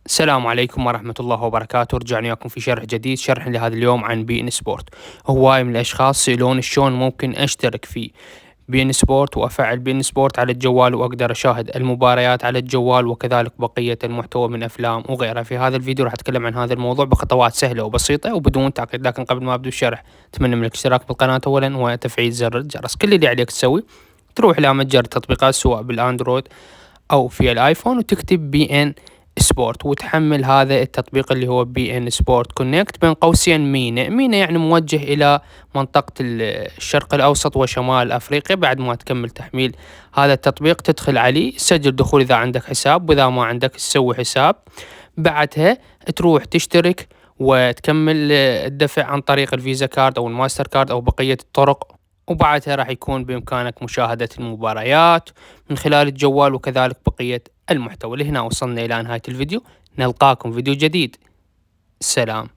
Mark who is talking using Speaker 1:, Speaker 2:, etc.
Speaker 1: السلام عليكم ورحمة الله وبركاته. رجعنا وياكم في شرح جديد، شرح لهذا اليوم عن بي ان سبورت. هواي من الاشخاص يسألون شلون ممكن اشترك في بي ان سبورت وافعل بي ان سبورت على الجوال واقدر اشاهد المباريات على الجوال وكذلك بقية المحتوى من افلام وغيرها. في هذا الفيديو راح اتكلم عن هذا الموضوع بخطوات سهلة وبسيطة وبدون تعقيد، لكن قبل ما ابدو الشرح اتمنى منك الاشتراك بالقناة اولا وتفعيل زر الجرس. كل اللي عليك تسوي تروح الى متجر التطبيقات سواء بالاندرويد او في الايفون وتكتب بي ان سبورت وتحمل هذا التطبيق اللي هو بي ان سبورت كونكت بين قوسين مينا يعني موجه الى منطقة الشرق الاوسط وشمال افريقيا. بعد ما تكمل تحميل هذا التطبيق تدخل عليه، سجل دخول اذا عندك حساب، واذا ما عندك تسوي حساب. بعدها تروح تشترك وتكمل الدفع عن طريق الفيزا كارد او الماستر كارد او بقية الطرق، وبعدها راح يكون بإمكانك مشاهدة المباريات من خلال الجوال وكذلك بقية المحتوى. لهنا وصلنا إلى نهاية الفيديو، نلقاكم فيديو جديد. سلام.